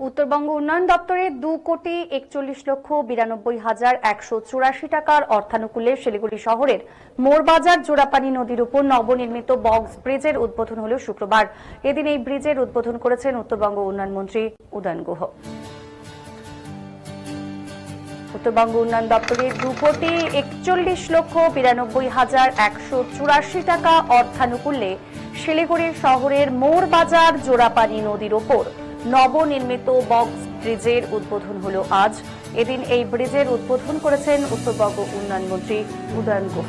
উত্তরবঙ্গ উন্নয়ন দপ্তরের 2,41,92,184 টাকার অর্থানুকূল্যে শিলিগুড়ি শহরের মোরবাজার জোড়াপানি নদীর উপর নবনির্মিত বক্স ব্রিজের উদ্বোধন হল শুক্রবার। এদিন এই ব্রিজের উদ্বোধন করেছেন উত্তরবঙ্গ উন্নয়ন মন্ত্রী উদয়ন গুহ। উত্তরবঙ্গ উন্নয়ন দপ্তরের 2,41,92,184 টাকা অর্থানুকূল্যে শিলিগুড়ি শহরের মোরবাজার জোড়াপানি নদীর উপর নবনির্মিত বক্স ব্রিজের উদ্বোধন হল আজ। এদিন এই ব্রিজের উদ্বোধন করেছেন উত্তরবঙ্গ উন্নয়ন মন্ত্রী উদয়ন গুহ।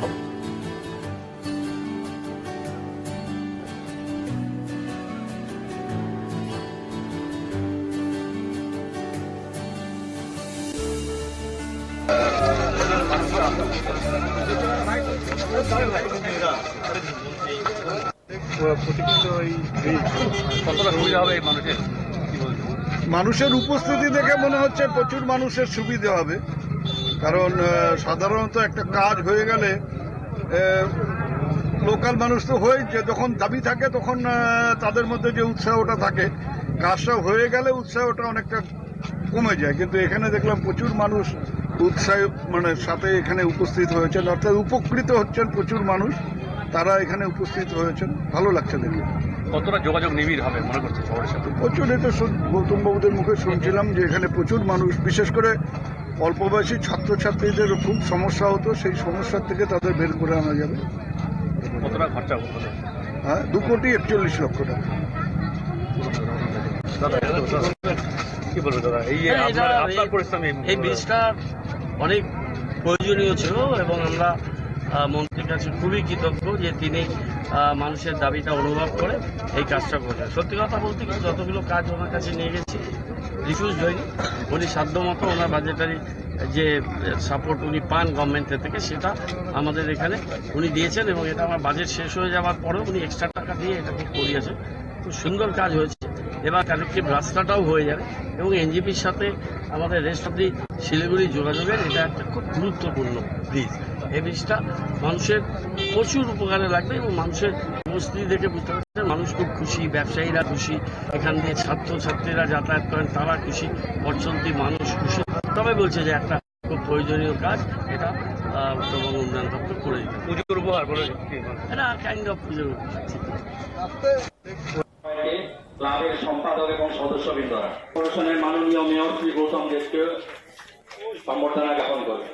মানুষের উপস্থিতি দেখে মনে হচ্ছে প্রচুর মানুষের সুবিধা হবে, কারণ সাধারণত একটা কাজ হয়ে গেলে লোকাল মানুষ তো হয় যে যখন দাবি থাকে তখন তাদের মধ্যে যে উৎসাহটা থাকে, কাজটা হয়ে গেলে উৎসাহটা অনেকটা কমে যায়। কিন্তু এখানে দেখলাম প্রচুর মানুষ উৎসাহ সাথে এখানে উপস্থিত হয়েছেন, অর্থাৎ উপকৃত হচ্ছেন প্রচুর মানুষ, তারা এখানে উপস্থিত হয়েছেন। ভালো লাগছে দেখে। কতটা যোগাযোগ নিবিড় হবে মনে করছে শহরের সাথে? প্রচুর। এটা গৌতম বাবুদের মুখে শুনছিলাম যে এখানে প্রচুর মানুষ, বিশেষ করে অল্প বয়সী ছাত্রছাত্রীদের খুব সমস্যা হতো, সেই সমস্যার থেকে তাদের বের করে আনা যাবে। কতটা খরচা হতো? হ্যাঁ, 2,41,00,000 টাকা। কি বলবো দাদা, আপনার পরিশ্রমী এই ব্রিজটা অনেক প্রয়োজনীয় ছিল এবং আমরা মন্ত্রীর কাছে খুবই কৃতজ্ঞ যে তিনি মানুষের দাবিটা অনুভব করে এই কাজটা করেছেন। সত্যি কথা বলতে কি, যতগুলো কাজ ওনার কাছে নিয়ে গেছি রিফিউজ হয়নি। উনি সাধ্যমতো ওনার বাজেটারি যে সাপোর্ট উনি পান গভর্নমেন্টের থেকে সেটা আমাদের এখানে উনি দিয়েছেন এবং এটা আমার বাজেট শেষ হয়ে যাওয়ার পরেও উনি এক্সট্রা টাকা দিয়ে এটাকে করিয়েছেন। খুব সুন্দর কাজ হয়েছে। এবার কানেক্টিভ রাস্তাটাও হয়ে যাবে এবং এনজিপির সাথে আমাদের রেস্ট অব দি শিলিগুড়ি যোগাযোগের এটা একটা খুব গুরুত্বপূর্ণ ব্রিজ। এই ব্রিজটা মানুষের প্রচুর উপকারে লাগবে এবং মানুষের উপস্থিতি দেখে বুঝতে পারছেন মানুষ খুব খুশি, ব্যবসায়ীরা খুশি, এখান দিয়ে ছাত্রছাত্রীরা যাতায়াত করেন তারা খুশি, অর্থনীতি মানুষ খুশি। তবে বলছে যে একটা খুব প্রয়োজনীয় কাজ, এটা উত্তরবঙ্গ উন্নয়ন দপ্তর করে দিবে। পুজোর উপহার বলে এটা কাইন্ড অফ পুজোর ক্লাবের সম্পাদক এবং সদস্যবৃন্দরা কর্পোরেশনের মাননীয় মেয়র শ্রী গৌতম দেবকে সম্বর্ধনা জ্ঞাপন করবে।